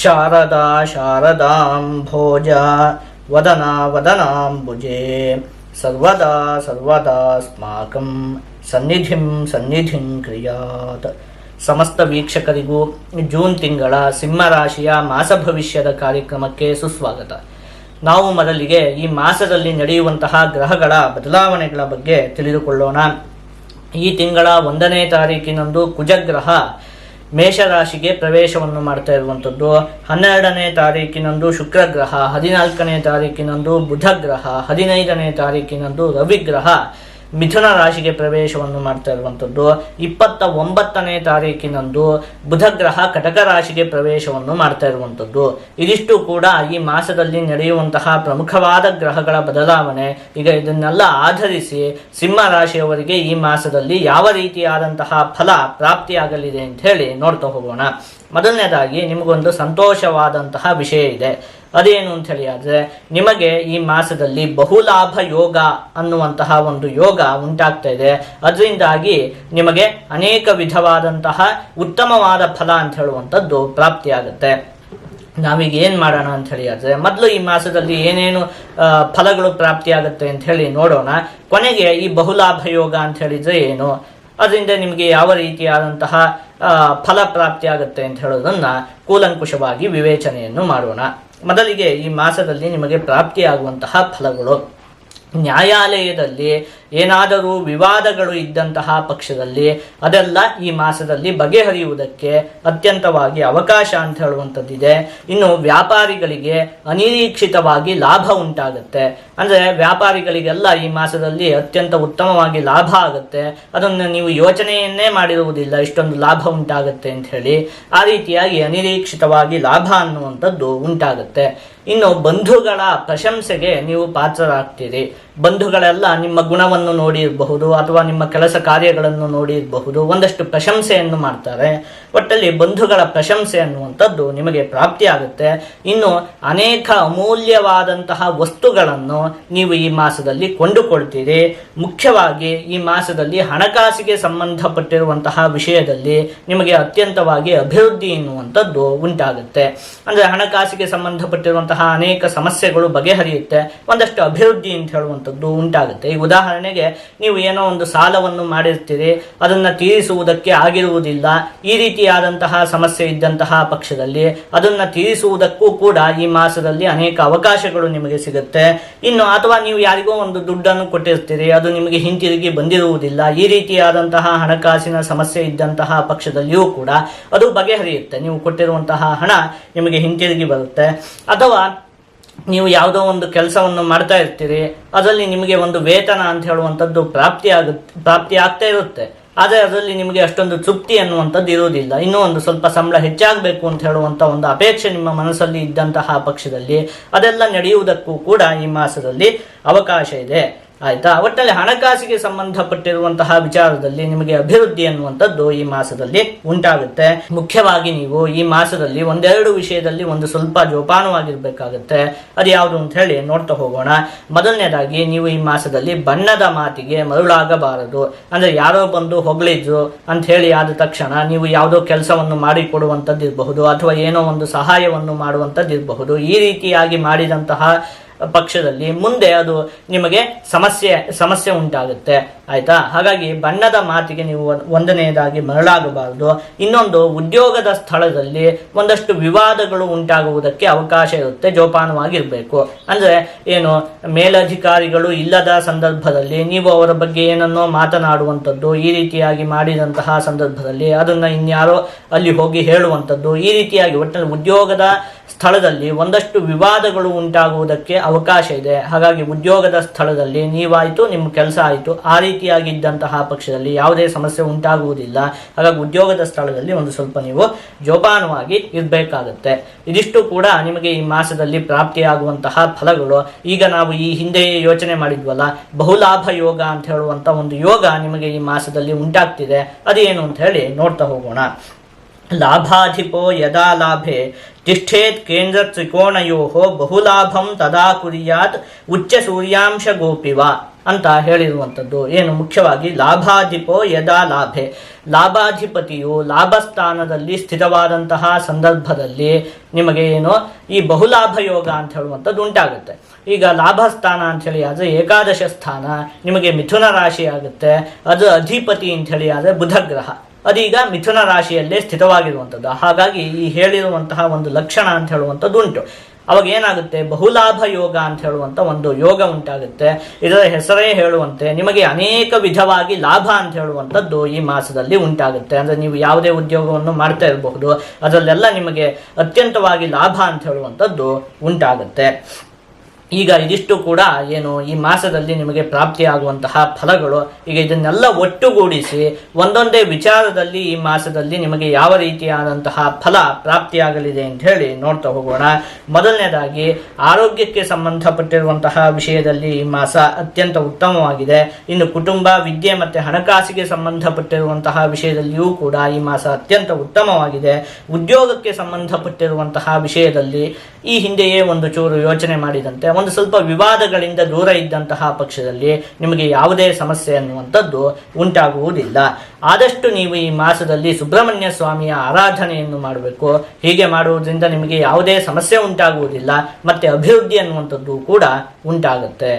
ಶಾರದಾ ಶಾರದಾಂಭೋಜ ವದನಾ ವದನಾಂಬುಜೆ ಸರ್ವದಾ ಸರ್ವದಾಸ್ಮಾಕಂ ಸನ್ನಿಧಿಂ ಕ್ರಿಯಾತ್. ಸಮಸ್ತ ವೀಕ್ಷಕರಿಗೂ ಜೂನ್ ತಿಂಗಳ ಸಿಂಹರಾಶಿಯ ಮಾಸ ಭವಿಷ್ಯದ ಕಾರ್ಯಕ್ರಮಕ್ಕೆ ಸುಸ್ವಾಗತ. ನಾವು ಮೊದಲಿಗೆ ಈ ಮಾಸದಲ್ಲಿ ನಡೆಯುವಂತಹ ಗ್ರಹಗಳ ಬದಲಾವಣೆಗಳ ಬಗ್ಗೆ ತಿಳಿದುಕೊಳ್ಳೋಣ. ಈ ತಿಂಗಳ 1ನೇ ತಾರೀಕಿನಂದು ಕುಜಗ್ರಹ ಮೇಷರಾಶಿಗೆ ಪ್ರವೇಶವನ್ನು ಮಾಡ್ತಾ ಇರುವಂಥದ್ದು. 12ನೇ ತಾರೀಕಿನಂದು ಶುಕ್ರಗ್ರಹ, 14ನೇ ತಾರೀಕಿನಂದು ಬುಧಗ್ರಹ, 15ನೇ ತಾರೀಕಿನಂದು ರವಿಗ್ರಹ ಮಿಥುನ ರಾಶಿಗೆ ಪ್ರವೇಶವನ್ನು ಮಾಡ್ತಾ ಇರುವಂಥದ್ದು. 29ನೇ ತಾರೀಕಿನಂದು ಬುಧಗ್ರಹ ಕಟಕ ರಾಶಿಗೆ ಪ್ರವೇಶವನ್ನು ಮಾಡ್ತಾ ಇರುವಂಥದ್ದು. ಇದಿಷ್ಟು ಕೂಡ ಈ ಮಾಸದಲ್ಲಿ ನಡೆಯುವಂತಹ ಪ್ರಮುಖವಾದ ಗ್ರಹಗಳ ಬದಲಾವಣೆ. ಈಗ ಇದನ್ನೆಲ್ಲ ಆಧರಿಸಿ ಸಿಂಹ ರಾಶಿಯವರಿಗೆ ಈ ಮಾಸದಲ್ಲಿ ಯಾವ ರೀತಿಯಾದಂತಹ ಫಲ ಪ್ರಾಪ್ತಿಯಾಗಲಿದೆ ಅಂತ ಹೇಳಿ ನೋಡ್ತಾ ಹೋಗೋಣ. ಮೊದಲನೇದಾಗಿ ನಿಮಗೊಂದು ಸಂತೋಷವಾದಂತಹ ವಿಷಯ ಇದೆ. ಅದೇನು ಅಂತ ಹೇಳಿ ಆದರೆ, ನಿಮಗೆ ಈ ಮಾಸದಲ್ಲಿ ಬಹುಲಾಭ ಯೋಗ ಅನ್ನುವಂತಹ ಒಂದು ಯೋಗ ಉಂಟಾಗ್ತಾ ಇದೆ. ಅದರಿಂದಾಗಿ ನಿಮಗೆ ಅನೇಕ ವಿಧವಾದಂತಹ ಉತ್ತಮವಾದ ಫಲ ಅಂತ ಹೇಳುವಂಥದ್ದು ಪ್ರಾಪ್ತಿಯಾಗುತ್ತೆ. ನಾವೀಗ ಏನು ಮಾಡೋಣ ಅಂತ ಹೇಳಿ ಆದರೆ, ಮೊದಲು ಈ ಮಾಸದಲ್ಲಿ ಏನೇನು ಫಲಗಳು ಪ್ರಾಪ್ತಿಯಾಗುತ್ತೆ ಅಂತ ಹೇಳಿ ನೋಡೋಣ. ಕೊನೆಗೆ ಈ ಬಹುಲಾಭ ಯೋಗ ಅಂತ ಹೇಳಿದರೆ ಏನು, ಅದರಿಂದ ನಿಮಗೆ ಯಾವ ರೀತಿಯಾದಂತಹ ಫಲ ಪ್ರಾಪ್ತಿಯಾಗುತ್ತೆ ಅಂತ ಹೇಳೋದನ್ನು ಕೂಲಂಕುಷವಾಗಿ ವಿವೇಚನೆಯನ್ನು ಮಾಡೋಣ. ಮೊದಲಿಗೆ ಈ ಮಾಸದಲ್ಲಿ ನಿಮಗೆ ಪ್ರಾಪ್ತಿಯಾಗುವಂತಹ ಫಲಗಳು. ನ್ಯಾಯಾಲಯದಲ್ಲಿ ಏನಾದರೂ ವಿವಾದಗಳು ಇದ್ದಂತಹ ಪಕ್ಷದಲ್ಲಿ ಅದೆಲ್ಲ ಈ ಮಾಸದಲ್ಲಿ ಬಗೆಹರಿಯುವುದಕ್ಕೆ ಅತ್ಯಂತವಾಗಿ ಅವಕಾಶ ಅಂತ ಹೇಳುವಂಥದ್ದಿದೆ. ಇನ್ನು ವ್ಯಾಪಾರಿಗಳಿಗೆ ಅನಿರೀಕ್ಷಿತವಾಗಿ ಲಾಭ ಉಂಟಾಗುತ್ತೆ. ಅಂದರೆ ವ್ಯಾಪಾರಿಗಳಿಗೆಲ್ಲ ಈ ಮಾಸದಲ್ಲಿ ಅತ್ಯಂತ ಉತ್ತಮವಾಗಿ ಲಾಭ ಆಗುತ್ತೆ. ಅದನ್ನು ನೀವು ಯೋಚನೆಯನ್ನೇ ಮಾಡಿರುವುದಿಲ್ಲ, ಇಷ್ಟೊಂದು ಲಾಭ ಉಂಟಾಗುತ್ತೆ ಅಂತ ಹೇಳಿ. ಆ ರೀತಿಯಾಗಿ ಅನಿರೀಕ್ಷಿತವಾಗಿ ಲಾಭ ಅನ್ನುವಂಥದ್ದು ಉಂಟಾಗುತ್ತೆ. ಇನ್ನು ಬಂಧುಗಳ ಪ್ರಶಂಸೆಗೆ ನೀವು ಪಾತ್ರರಾಗ್ತೀರಿ. ಬಂಧುಗಳೆಲ್ಲ ನಿಮ್ಮ ಗುಣವನ್ನು ನೋಡಿರಬಹುದು ಅಥವಾ ನಿಮ್ಮ ಕೆಲಸ ಕಾರ್ಯಗಳನ್ನು ನೋಡಿರಬಹುದು, ಒಂದಷ್ಟು ಪ್ರಶಂಸೆಯನ್ನು ಮಾಡ್ತಾರೆ. ಒಟ್ಟಲ್ಲಿ ಬಂಧುಗಳ ಪ್ರಶಂಸೆ ಅನ್ನುವಂಥದ್ದು ನಿಮಗೆ ಪ್ರಾಪ್ತಿಯಾಗುತ್ತೆ. ಇನ್ನು ಅನೇಕ ಅಮೂಲ್ಯವಾದಂತಹ ವಸ್ತುಗಳನ್ನು ನೀವು ಈ ಮಾಸದಲ್ಲಿ ಕೊಂಡುಕೊಳ್ತೀರಿ. ಮುಖ್ಯವಾಗಿ ಈ ಮಾಸದಲ್ಲಿ ಹಣಕಾಸಿಗೆ ಸಂಬಂಧಪಟ್ಟಿರುವಂತಹ ವಿಷಯದಲ್ಲಿ ನಿಮಗೆ ಅತ್ಯಂತವಾಗಿ ಅಭಿವೃದ್ಧಿ ಎನ್ನುವಂಥದ್ದು ಉಂಟಾಗುತ್ತೆ. ಅಂದರೆ ಹಣಕಾಸಿಗೆ ಸಂಬಂಧಪಟ್ಟಿರುವಂತಹ ಅನೇಕ ಸಮಸ್ಯೆಗಳು ಬಗೆಹರಿಯುತ್ತೆ, ಒಂದಷ್ಟು ಅಭಿವೃದ್ಧಿ ಅಂತ ಹೇಳುವಂಥದ್ದು ಉಂಟಾಗುತ್ತೆ. ಈ ಉದಾಹರಣೆಗೆ ನೀವು ಏನೋ ಒಂದು ಸಾಲವನ್ನು ಮಾಡಿರ್ತೀರಿ, ಅದನ್ನು ತೀರಿಸುವುದಕ್ಕೆ ಆಗಿರುವುದಿಲ್ಲ. ಈ ರೀತಿಯಾದಂತಹ ಸಮಸ್ಯೆ ಇದ್ದಂತಹ ಪಕ್ಷದಲ್ಲಿ ಅದನ್ನು ತೀರಿಸುವುದಕ್ಕೂ ಕೂಡ ಈ ಮಾಸದಲ್ಲಿ ಅನೇಕ ಅವಕಾಶಗಳು ನಿಮಗೆ ಸಿಗುತ್ತೆ. ಇನ್ನು ಅಥವಾ ನೀವು ಯಾರಿಗೋ ಒಂದು ದುಡ್ಡನ್ನು ಕೊಟ್ಟಿರ್ತೀರಿ, ಅದು ನಿಮಗೆ ಹಿಂತಿರುಗಿ ಬಂದಿರುವುದಿಲ್ಲ. ಈ ರೀತಿಯಾದಂತಹ ಹಣಕಾಸಿನ ಸಮಸ್ಯೆ ಇದ್ದಂತಹ ಪಕ್ಷದಲ್ಲಿಯೂ ಕೂಡ ಅದು ಬಗೆಹರಿಯುತ್ತೆ. ನೀವು ಕೊಟ್ಟಿರುವಂತಹ ಹಣ ನಿಮಗೆ ಹಿಂತಿರುಗಿ ಬರುತ್ತೆ. ಅಥವಾ ನೀವು ಯಾವುದೋ ಒಂದು ಕೆಲಸವನ್ನು ಮಾಡ್ತಾ ಇರ್ತೀರಿ, ಅದರಲ್ಲಿ ನಿಮಗೆ ಒಂದು ವೇತನ ಅಂತ ಹೇಳುವಂಥದ್ದು ಪ್ರಾಪ್ತಿ ಆಗ್ತಾ ಇರುತ್ತೆ. ಆದರೆ ಅದರಲ್ಲಿ ನಿಮಗೆ ಅಷ್ಟೊಂದು ತೃಪ್ತಿ ಅನ್ನುವಂಥದ್ದು ಇರುವುದಿಲ್ಲ. ಇನ್ನೂ ಒಂದು ಸ್ವಲ್ಪ ಸಂಬಳ ಹೆಚ್ಚಾಗಬೇಕು ಅಂತ ಹೇಳುವಂಥ ಒಂದು ಅಪೇಕ್ಷೆ ನಿಮ್ಮ ಮನಸ್ಸಲ್ಲಿ ಇದ್ದಂತಹ ಪಕ್ಷದಲ್ಲಿ ಅದೆಲ್ಲ ನಡೆಯುವುದಕ್ಕೂ ಕೂಡ ಈ ಮಾಸದಲ್ಲಿ ಅವಕಾಶ ಇದೆ. ಆಯ್ತಾ? ಒಟ್ಟಲ್ಲಿ ಹಣಕಾಸಿಗೆ ಸಂಬಂಧಪಟ್ಟಿರುವಂತಹ ವಿಚಾರದಲ್ಲಿ ನಿಮಗೆ ಅಭಿವೃದ್ಧಿ ಅನ್ನುವಂಥದ್ದು ಈ ಮಾಸದಲ್ಲಿ ಉಂಟಾಗುತ್ತೆ. ಮುಖ್ಯವಾಗಿ ನೀವು ಈ ಮಾಸದಲ್ಲಿ ಒಂದೆರಡು ವಿಷಯದಲ್ಲಿ ಒಂದು ಸ್ವಲ್ಪ ಜೋಪಾನವಾಗಿರ್ಬೇಕಾಗುತ್ತೆ. ಅದು ಯಾವುದು ಅಂತ ಹೇಳಿ ನೋಡ್ತಾ ಹೋಗೋಣ. ಮೊದಲನೇದಾಗಿ ನೀವು ಈ ಮಾಸದಲ್ಲಿ ಬಣ್ಣದ ಮಾತಿಗೆ ಮರುಳಾಗಬಾರದು. ಅಂದ್ರೆ ಯಾರೋ ಬಂದು ಹೊಗಳಿದ್ರು ಅಂತ ಹೇಳಿ ಆದ ತಕ್ಷಣ ನೀವು ಯಾವುದೋ ಕೆಲಸವನ್ನು ಮಾಡಿಕೊಡುವಂಥದ್ದು ಇರಬಹುದು ಅಥವಾ ಏನೋ ಒಂದು ಸಹಾಯವನ್ನು ಮಾಡುವಂಥದ್ದು ಇರಬಹುದು. ಈ ರೀತಿಯಾಗಿ ಮಾಡಿದಂತಹ ಪಕ್ಷದಲ್ಲಿ ಮುಂದೆ ಅದು ನಿಮಗೆ ಸಮಸ್ಯೆ ಉಂಟಾಗುತ್ತೆ. ಆಯ್ತಾ? ಹಾಗಾಗಿ ಬಣ್ಣದ ಮಾತಿಗೆ ನೀವು ಒಂದನೆಯದಾಗಿ ಮರಳಾಗಬಾರದು. ಇನ್ನೊಂದು, ಉದ್ಯೋಗದ ಸ್ಥಳದಲ್ಲಿ ಒಂದಷ್ಟು ವಿವಾದಗಳು ಉಂಟಾಗುವುದಕ್ಕೆ ಅವಕಾಶ ಇರುತ್ತೆ, ಜೋಪಾನವಾಗಿರಬೇಕು. ಅಂದರೆ ಏನು, ಮೇಲಧಿಕಾರಿಗಳು ಇಲ್ಲದ ಸಂದರ್ಭದಲ್ಲಿ ನೀವು ಅವರ ಬಗ್ಗೆ ಏನನ್ನೋ ಮಾತನಾಡುವಂಥದ್ದು, ಈ ರೀತಿಯಾಗಿ ಮಾಡಿದಂತಹ ಸಂದರ್ಭದಲ್ಲಿ ಅದನ್ನು ಇನ್ಯಾರೋ ಅಲ್ಲಿ ಹೋಗಿ ಹೇಳುವಂಥದ್ದು, ಈ ರೀತಿಯಾಗಿ ಒಟ್ಟಿನಲ್ಲಿ ಉದ್ಯೋಗದ ಸ್ಥಳದಲ್ಲಿ ಒಂದಷ್ಟು ವಿವಾದಗಳು ಉಂಟಾಗುವುದಕ್ಕೆ ಅವಕಾಶ ಇದೆ. ಹಾಗಾಗಿ ಉದ್ಯೋಗದ ಸ್ಥಳದಲ್ಲಿ ನೀವಾಯಿತು, ನಿಮ್ಮ ಕೆಲಸ ಆಯಿತು, ಆ ರೀತಿಯಾಗಿದ್ದಂತಹ ಪಕ್ಷದಲ್ಲಿ ಯಾವುದೇ ಸಮಸ್ಯೆ ಉಂಟಾಗುವುದಿಲ್ಲ. ಹಾಗಾಗಿ ಉದ್ಯೋಗದ ಸ್ಥಳದಲ್ಲಿ ಒಂದು ಸ್ವಲ್ಪ ನೀವು ಜೋಪಾನವಾಗಿ ಇರಬೇಕಾಗುತ್ತೆ. ಇದಿಷ್ಟು ಕೂಡ ನಿಮಗೆ ಈ ಮಾಸದಲ್ಲಿ ಪ್ರಾಪ್ತಿಯಾಗುವಂತಹ ಫಲಗಳು. ಈಗ ನಾವು ಈ ಹಿಂದೆ ಯೋಚನೆ ಮಾಡಿದ್ವಲ್ಲ, ಬಹುಲಾಭ ಯೋಗ ಅಂತ ಹೇಳುವಂಥ ಒಂದು ಯೋಗ ನಿಮಗೆ ಈ ಮಾಸದಲ್ಲಿ ಉಂಟಾಗ್ತಿದೆ. ಅದೇನು ಅಂತ ಹೇಳಿ ನೋಡ್ತಾ ಹೋಗೋಣ. ಲಾಭಾಧಿಪೋ ಯದಾ ಲಾಭೆ ತಿಷ್ಠೇತ್ ಕೇಂದ್ರ ತ್ರಿಕೋಣಯೋ ಬಹುಲಾಭಂ ತದಾ ಕುರ್ಯಾತ್ ಉಚ್ಚ ಸೂರ್ಯಾಂಶ ಗೋಪಿವ ಅಂತ ಹೇಳಿರುವಂಥದ್ದು. ಏನು ಮುಖ್ಯವಾಗಿ ಲಾಭಾಧಿಪೋ ಯದಾ ಲಾಭೆ, ಲಾಭಾಧಿಪತಿಯು ಲಾಭಸ್ಥಾನದಲ್ಲಿ ಸ್ಥಿತವಾದಂತಹ ಸಂದರ್ಭದಲ್ಲಿ ನಿಮಗೆ ಏನು ಈ ಬಹುಲಾಭ ಯೋಗ ಅಂತ ಹೇಳುವಂಥದ್ದು ಉಂಟಾಗುತ್ತೆ. ಈಗ ಲಾಭಸ್ಥಾನ ಅಂಥೇಳಿ ಆದರೆ ಏಕಾದಶ ಸ್ಥಾನ ನಿಮಗೆ ಮಿಥುನ ರಾಶಿ ಆಗುತ್ತೆ. ಅದು ಅಧಿಪತಿ ಅಂಥೇಳಿ ಆದರೆ ಬುಧ ಗ್ರಹ, ಅದೀಗ ಮಿಥುನ ರಾಶಿಯಲ್ಲೇ ಸ್ಥಿತವಾಗಿರುವಂಥದ್ದು. ಹಾಗಾಗಿ ಈ ಹೇಳಿರುವಂತಹ ಒಂದು ಲಕ್ಷಣ ಅಂತ ಹೇಳುವಂಥದ್ದು ಉಂಟು. ಅವಾಗ ಏನಾಗುತ್ತೆ, ಬಹುಲಾಭ ಯೋಗ ಅಂತ ಹೇಳುವಂಥ ಒಂದು ಯೋಗ ಉಂಟಾಗುತ್ತೆ. ಇದರ ಹೆಸರೇ ಹೇಳುವಂತೆ ನಿಮಗೆ ಅನೇಕ ವಿಧವಾಗಿ ಲಾಭ ಅಂತ ಹೇಳುವಂಥದ್ದು ಈ ಮಾಸದಲ್ಲಿ ಉಂಟಾಗುತ್ತೆ. ಅಂದರೆ ನೀವು ಯಾವುದೇ ಉದ್ಯೋಗವನ್ನು ಮಾಡ್ತಾ ಇರಬಹುದು, ಅದರಲ್ಲೆಲ್ಲ ನಿಮಗೆ ಅತ್ಯಂತವಾಗಿ ಲಾಭ ಅಂತ ಹೇಳುವಂಥದ್ದು ಉಂಟಾಗುತ್ತೆ. ಈಗ ಇದಿಷ್ಟು ಕೂಡ ಏನು ಈ ಮಾಸದಲ್ಲಿ ನಿಮಗೆ ಪ್ರಾಪ್ತಿಯಾಗುವಂತಹ ಫಲಗಳು. ಈಗ ಇದನ್ನೆಲ್ಲ ಒಟ್ಟುಗೂಡಿಸಿ ಒಂದೊಂದೇ ವಿಚಾರದಲ್ಲಿ ಈ ಮಾಸದಲ್ಲಿ ನಿಮಗೆ ಯಾವ ರೀತಿಯಾದಂತಹ ಫಲ ಪ್ರಾಪ್ತಿಯಾಗಲಿದೆ ಅಂತ ಹೇಳಿ ನೋಡ್ತಾ ಹೋಗೋಣ. ಮೊದಲನೇದಾಗಿ ಆರೋಗ್ಯಕ್ಕೆ ಸಂಬಂಧಪಟ್ಟಿರುವಂತಹ ವಿಷಯದಲ್ಲಿ ಈ ಮಾಸ ಅತ್ಯಂತ ಉತ್ತಮವಾಗಿದೆ. ಇನ್ನು ಕುಟುಂಬ, ವಿದ್ಯೆ ಮತ್ತು ಹಣಕಾಸಿಗೆ ಸಂಬಂಧಪಟ್ಟಿರುವಂತಹ ವಿಷಯದಲ್ಲಿಯೂ ಕೂಡ ಈ ಮಾಸ ಅತ್ಯಂತ ಉತ್ತಮವಾಗಿದೆ. ಉದ್ಯೋಗಕ್ಕೆ ಸಂಬಂಧಪಟ್ಟಿರುವಂತಹ ವಿಷಯದಲ್ಲಿ ಈ ಹಿಂದೆಯೇ ಒಂದು ಚೂರು ಯೋಚನೆ ಮಾಡಿದಂತೆ ಒಂದು ಸ್ವಲ್ಪ ವಿವಾದಗಳಿಂದ ದೂರ ಇದ್ದಂತಹ ಪಕ್ಷದಲ್ಲಿ ನಿಮಗೆ ಯಾವುದೇ ಸಮಸ್ಯೆ ಅನ್ನುವಂಥದ್ದು ಉಂಟಾಗುವುದಿಲ್ಲ. ಆದಷ್ಟು ನೀವು ಈ ಮಾಸದಲ್ಲಿ ಸುಬ್ರಹ್ಮಣ್ಯ ಸ್ವಾಮಿಯ ಆರಾಧನೆಯನ್ನು ಮಾಡಬೇಕು. ಹೀಗೆ ಮಾಡುವುದರಿಂದ ನಿಮಗೆ ಯಾವುದೇ ಸಮಸ್ಯೆ ಉಂಟಾಗುವುದಿಲ್ಲ, ಮತ್ತೆ ಅಭಿವೃದ್ಧಿ ಅನ್ನುವಂಥದ್ದು ಕೂಡ ಉಂಟಾಗುತ್ತೆ.